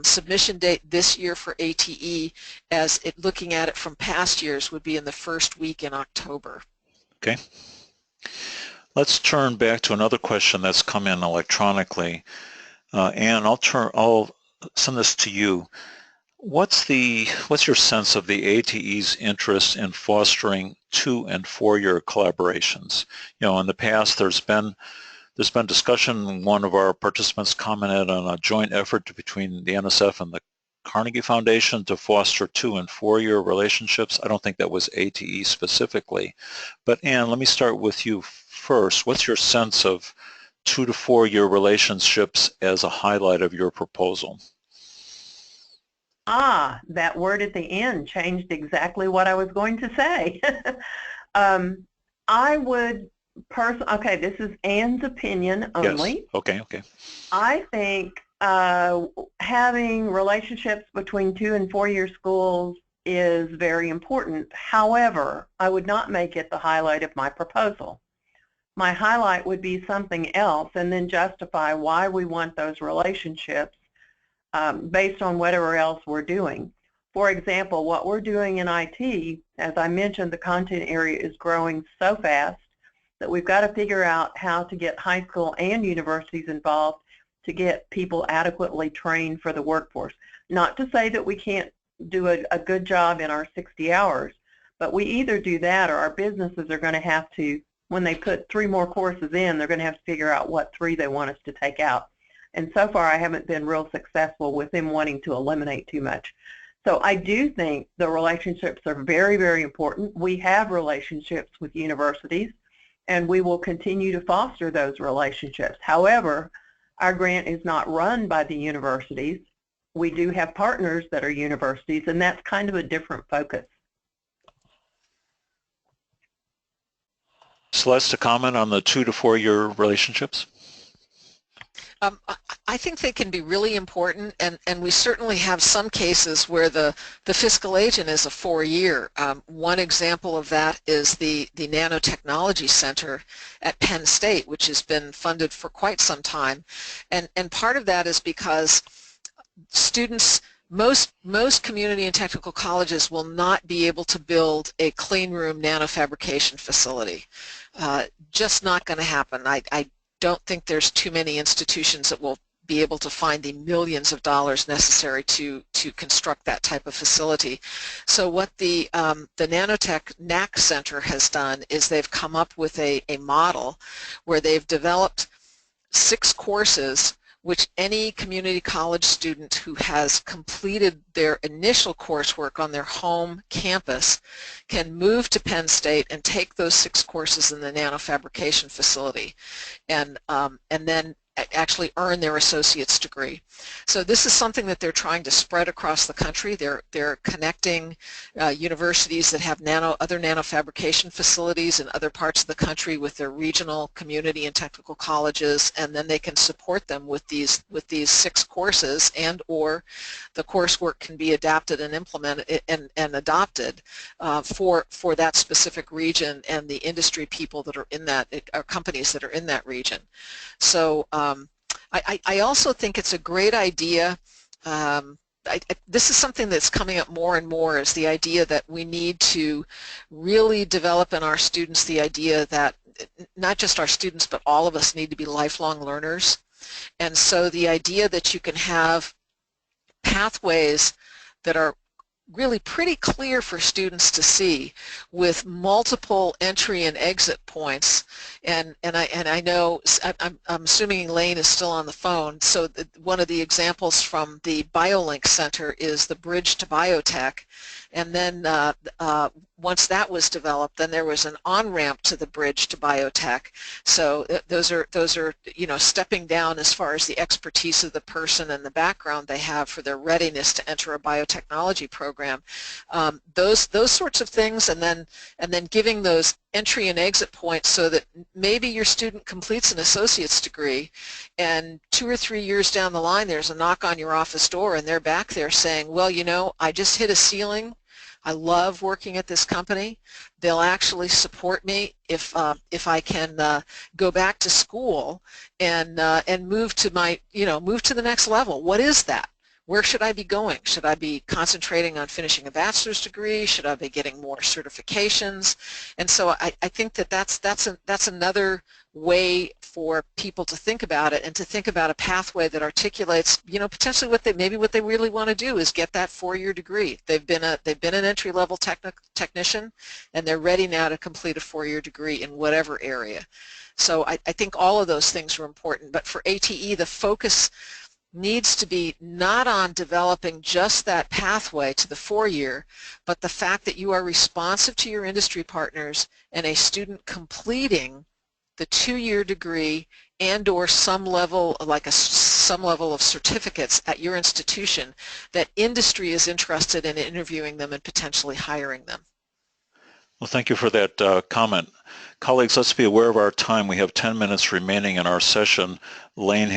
submission date this year for ATE, looking at it from past years, would be in the first week in October. Okay. Let's turn back to another question that's come in electronically. Anne, I'll send this to you. What's your sense of the ATE's interest in fostering 2- and 4-year collaborations? In the past there's been discussion. One of our participants commented on a joint effort between the NSF and the Carnegie Foundation to foster 2- and 4-year relationships. I don't think that was ATE specifically, but Anne, let me start with you first. What's your sense of 2- to 4-year relationships as a highlight of your proposal? That word at the end changed exactly what I was going to say. I would okay, this is Anne's opinion only. Yes. Okay. I think having relationships between 2- and 4-year schools is very important. However, I would not make it the highlight of my proposal. My highlight would be something else, and then justify why we want those relationships based on whatever else we're doing. For example, what we're doing in IT, as I mentioned, the content area is growing so fast that we've got to figure out how to get high school and universities involved to get people adequately trained for the workforce. Not to say that we can't do a good job in our 60 hours, but we either do that, or our businesses are going to have to, when they put 3 more courses in, they're going to have to figure out what 3 they want us to take out. And so far, I haven't been real successful with them wanting to eliminate too much. So I do think the relationships are very, very important. We have relationships with universities, and we will continue to foster those relationships. However, our grant is not run by the universities. We do have partners that are universities, and that's kind of a different focus. Celeste, a comment on the 2- to 4-year relationships? I think they can be really important, and we certainly have some cases where the fiscal agent is a 4-year. One example of that is the Nanotechnology Center at Penn State, which has been funded for quite some time, and part of that is because students, most community and technical colleges will not be able to build a clean room nanofabrication facility. Just not going to happen. I don't think there's too many institutions that will be able to find the millions of dollars necessary to construct that type of facility. So what the Nanotech NAC Center has done is they've come up with a model where they've developed 6 courses which any community college student who has completed their initial coursework on their home campus can move to Penn State and take those 6 courses in the nanofabrication facility, and then actually earn their associate's degree. So this is something that they're trying to spread across the country. They're connecting universities that have other nanofabrication facilities in other parts of the country with their regional community and technical colleges, and then they can support them with these 6 courses, and or the coursework can be adapted and implemented and adopted for that specific region and the industry people that are in that, or companies that are in that region. So I also think it's a great idea. This is something that's coming up more and more, is the idea that we need to really develop in our students the idea that not just our students but all of us need to be lifelong learners. And so the idea that you can have pathways that are really pretty clear for students to see, with multiple entry and exit points. And I know, I'm assuming Elaine is still on the phone, so one of the examples from the BioLink Center is the Bridge to Biotech. And then once that was developed, then there was an on-ramp to the Bridge to Biotech. So those are stepping down as far as the expertise of the person and the background they have for their readiness to enter a biotechnology program. Those sorts of things, and then giving those entry and exit points so that maybe your student completes an associate's degree, and 2 or 3 years down the line there's a knock on your office door and they're back there saying, well, I just hit a ceiling. I love working at this company. They'll actually support me if I can go back to school and move to move to the next level. What is that? Where should I be going? Should I be concentrating on finishing a bachelor's degree? Should I be getting more certifications? And so I think that's another way for people to think about it, and to think about a pathway that articulates, potentially what they really want to do is get that 4-year degree. They've been an entry-level technician, and they're ready now to complete a 4-year degree in whatever area. So I think all of those things are important. But for ATE, the focus needs to be not on developing just that pathway to the 4-year, but the fact that you are responsive to your industry partners, and a student completing the 2-year degree and or some level of certificates at your institution, that industry is interested in interviewing them and potentially hiring them. Well, thank you for that comment. Colleagues, let's be aware of our time. We have 10 minutes remaining in our session. Elaine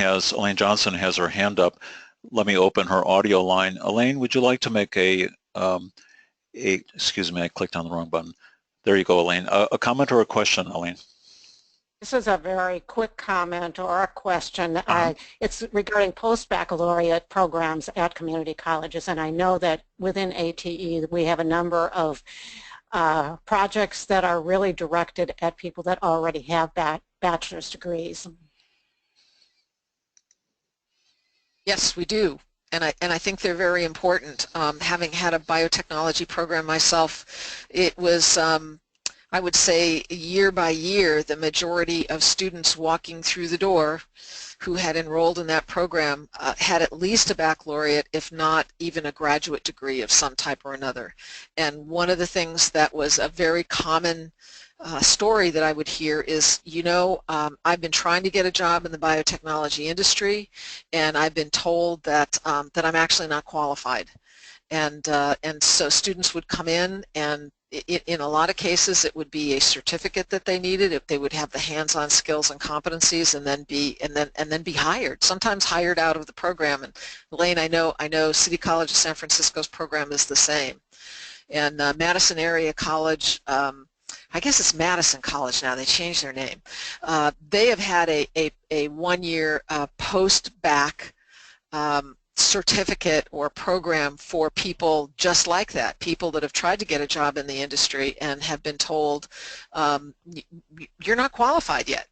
Johnson has her hand up. Let me open her audio line. Elaine, would you like to make excuse me, I clicked on the wrong button. There you go, Elaine. A comment or a question, Elaine? This is a very quick comment or a question. It's regarding post-baccalaureate programs at community colleges, and I know that within ATE we have a number of projects that are really directed at people that already have bachelor's degrees. Yes, we do. And I think they're very important. Having had a biotechnology program myself, it was I would say year by year, the majority of students walking through the door who had enrolled in that program had at least a baccalaureate, if not even a graduate degree of some type or another. And one of the things that was a very common story that I would hear is, I've been trying to get a job in the biotechnology industry, and I've been told that that I'm actually not qualified. And so students would come in, and in a lot of cases it would be a certificate that they needed if they would have the hands-on skills and competencies, and then be hired, sometimes hired out of the program. And Elaine, I know City College of San Francisco's program is the same. And Madison Area College, I guess it's Madison College now, they changed their name. They have had a 1-year post-bac certificate or program for people just like that, people that have tried to get a job in the industry and have been told, you're not qualified yet.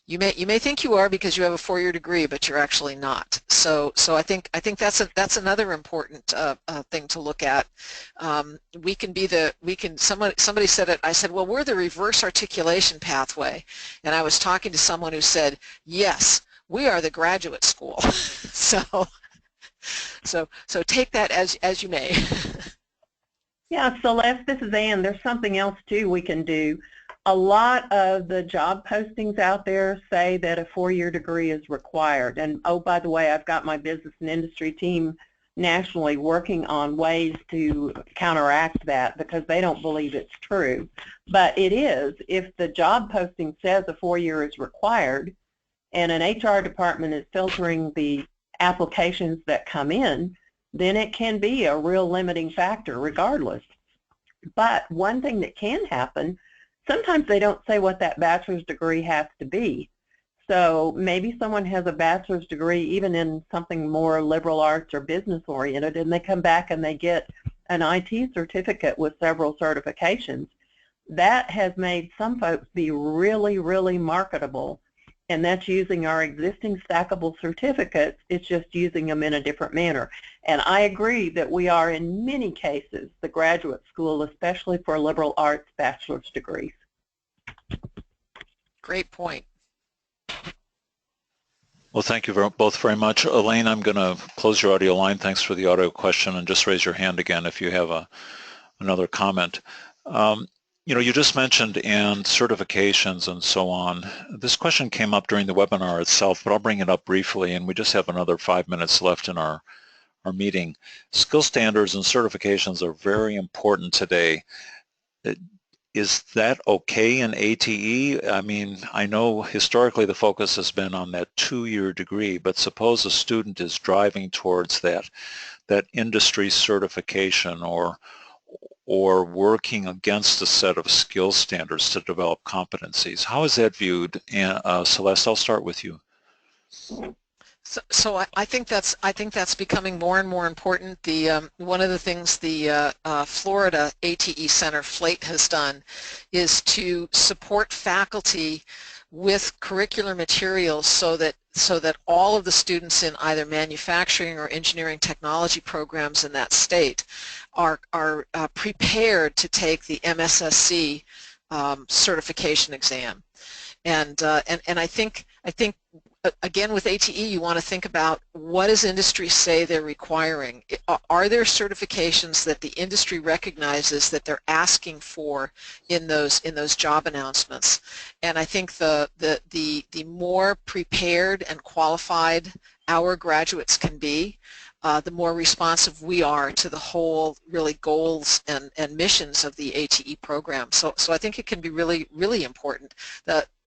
You may think you are because you have a 4-year degree, but you're actually not. So I think that's another important thing to look at. Somebody said it. I said, well, we're the reverse articulation pathway, and I was talking to someone who said, yes, we are the graduate school. So take that as you may. Yeah, Celeste, this is Ann. There's something else too we can do. A lot of the job postings out there say that a 4-year degree is required. And oh, by the way, I've got my business and industry team nationally working on ways to counteract that, because they don't believe it's true. But it is. If the job posting says a 4-year is required, and an HR department is filtering the applications that come in, then it can be a real limiting factor regardless. But one thing that can happen, sometimes they don't say what that bachelor's degree has to be. So maybe someone has a bachelor's degree even in something more liberal arts or business oriented, and they come back and they get an IT certificate with several certifications. That has made some folks be really, really marketable, and that's using our existing stackable certificates. It's just using them in a different manner. And I agree that we are, in many cases, the graduate school, especially for liberal arts bachelor's degrees. Great point. Well, thank you both very much. Elaine, I'm going to close your audio line. Thanks for the audio question, and just raise your hand again if you have another comment. You know, you just mentioned and certifications and so on. This question came up during the webinar itself, but I'll bring it up briefly, and we just have another 5 minutes left in our meeting. Skill standards and certifications are very important today. Is that okay in ATE? I mean, I know historically the focus has been on that 2-year degree, but suppose a student is driving towards that industry certification or working against a set of skill standards to develop competencies. How is that viewed? And Celeste, I'll start with you. So I think that's becoming more and more important. One of the things the Florida ATE Center, FLATE, has done is to support faculty with curricular materials so that all of the students in either manufacturing or engineering technology programs in that state are prepared to take the MSSC certification exam. And I think again, with ATE, you want to think about what does industry say they're requiring. Are there certifications that the industry recognizes that they're asking for in those job announcements? And I think the more prepared and qualified our graduates can be, the more responsive we are to the whole really goals and missions of the ATE program. So I think it can be really, really important.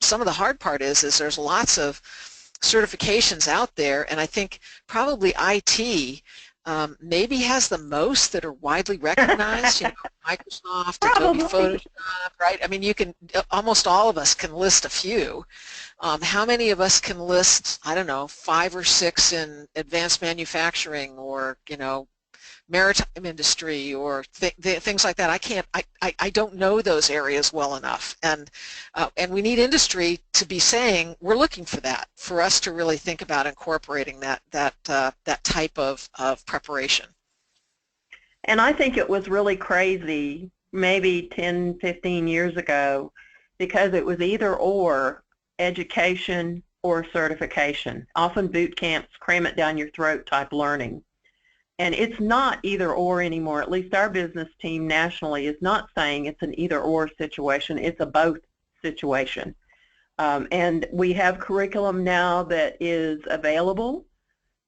Some of the hard part is there's lots of certifications out there, and I think probably IT maybe has the most that are widely recognized. You know, Microsoft, Adobe Photoshop, right? I mean, almost all of us can list a few. How many of us can list, I don't know, 5 or 6 in advanced manufacturing or, you know, maritime industry or things like that? I don't know those areas well enough, and we need industry to be saying we're looking for that, for us to really think about incorporating that type of preparation. And I think it was really crazy maybe 10, 15 years ago, because it was either or, education or certification, often boot camps, cram it down your throat type learning. And it's not either or anymore. At least our business team nationally is not saying it's an either or situation. It's a both situation. And we have curriculum now that is available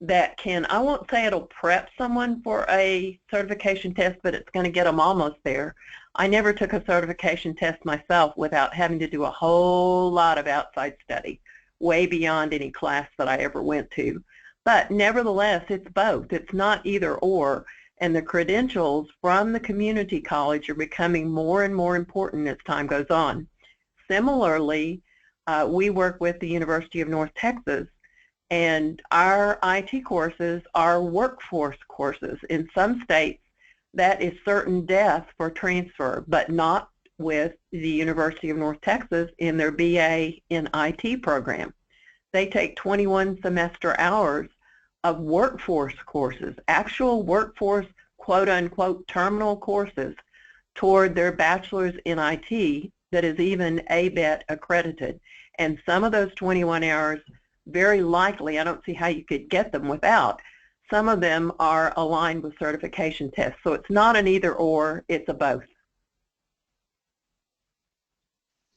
that can, I won't say it'll prep someone for a certification test, but it's going to get them almost there. I never took a certification test myself without having to do a whole lot of outside study, way beyond any class that I ever went to. But nevertheless, it's both. It's not either or, and the credentials from the community college are becoming more and more important as time goes on. Similarly, we work with the University of North Texas, and our IT courses are workforce courses. In some states, that is certain death for transfer, but not with the University of North Texas in their BA in IT program. They take 21 semester hours of workforce courses, actual workforce, quote-unquote, terminal courses toward their bachelor's in IT that is even ABET accredited. And some of those 21 hours, very likely, I don't see how you could get them without, some of them are aligned with certification tests. So it's not an either or, it's a both.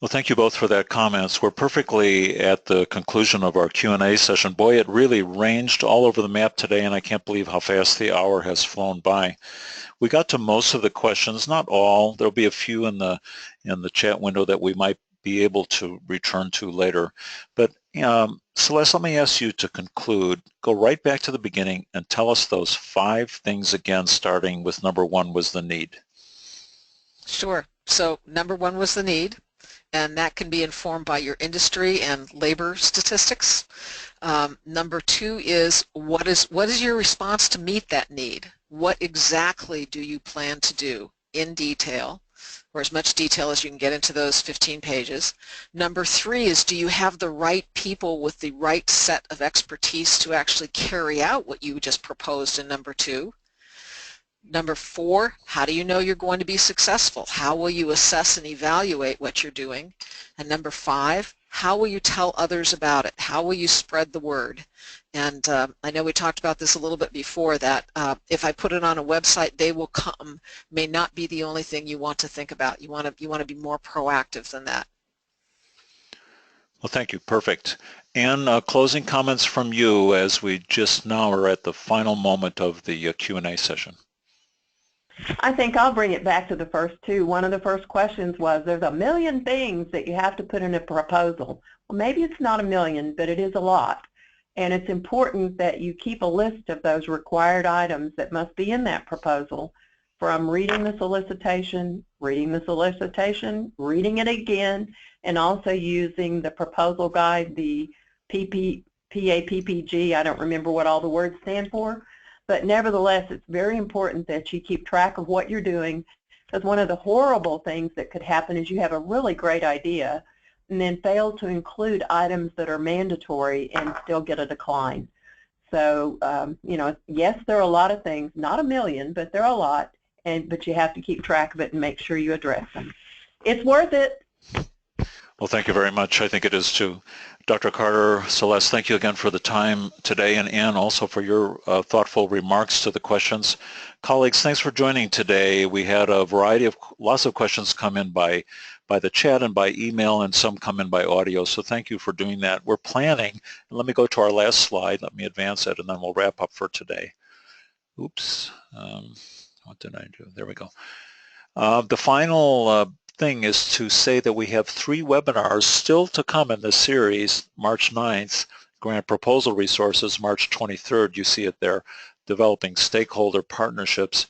Well, thank you both for that comments. We're perfectly at the conclusion of our Q&A session. Boy, it really ranged all over the map today, and I can't believe how fast the hour has flown by. We got to most of the questions, not all. There'll be a few in the chat window that we might be able to return to later. But Celeste, let me ask you to conclude. Go right back to the beginning and tell us those 5 things again, starting with number 1 was the need. Sure. So number 1 was the need. and that can be informed by your industry and labor statistics. Number 2 is what is your response to meet that need? What exactly do you plan to do in detail, or as much detail as you can get into those 15 pages. Number 3 is, do you have the right people with the right set of expertise to actually carry out what you just proposed in number 2? Number 4, how do you know you're going to be successful? How will you assess and evaluate what you're doing? And number 5, how will you tell others about it? How will you spread the word? And I know we talked about this a little bit before, that if I put it on a website, they will come, may not be the only thing you want to think about. You want to be more proactive than that. Well, thank you. Perfect. Anne, closing comments from you as we just now are at the final moment of the Q&A session. I think I'll bring it back to the first two. One of the first questions was, there's a million things that you have to put in a proposal. Well, maybe it's not a million, but it is a lot. And it's important that you keep a list of those required items that must be in that proposal, from reading the solicitation, reading it again, and also using the proposal guide, the PAPPG. I don't remember what all the words stand for. But nevertheless, it's very important that you keep track of what you're doing, because one of the horrible things that could happen is you have a really great idea and then fail to include items that are mandatory and still get a decline. So, you know, yes, there are a lot of things, not a million, but there are a lot, but you have to keep track of it and make sure you address them. It's worth it. Well, thank you very much. I think it is too. Dr. Carter, Celeste, thank you again for the time today, and Anne also for your thoughtful remarks to the questions. Colleagues, thanks for joining today. We had a variety of, lots of questions come in by the chat and by email, and some come in by audio, so thank you for doing that. We're planning, and let me go to our last slide, let me advance it, and then we'll wrap up for today. Oops, what did I do? There we go. The final thing is to say that we have 3 webinars still to come in this series. March 9th, Grant Proposal Resources, March 23rd, you see it there, Developing Stakeholder Partnerships,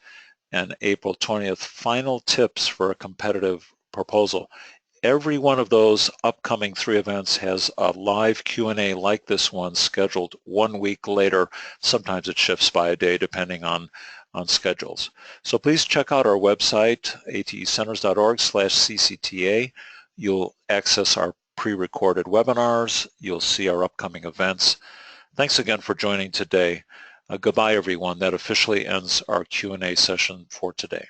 and April 20th, Final Tips for a Competitive Proposal. Every one of those upcoming 3 events has a live Q&A like this one scheduled 1 week later. Sometimes it shifts by a day depending on schedules. So please check out our website, atecenters.org/ccta. You'll access our pre-recorded webinars. You'll see our upcoming events. Thanks again for joining today. Goodbye, everyone. That officially ends our Q&A session for today.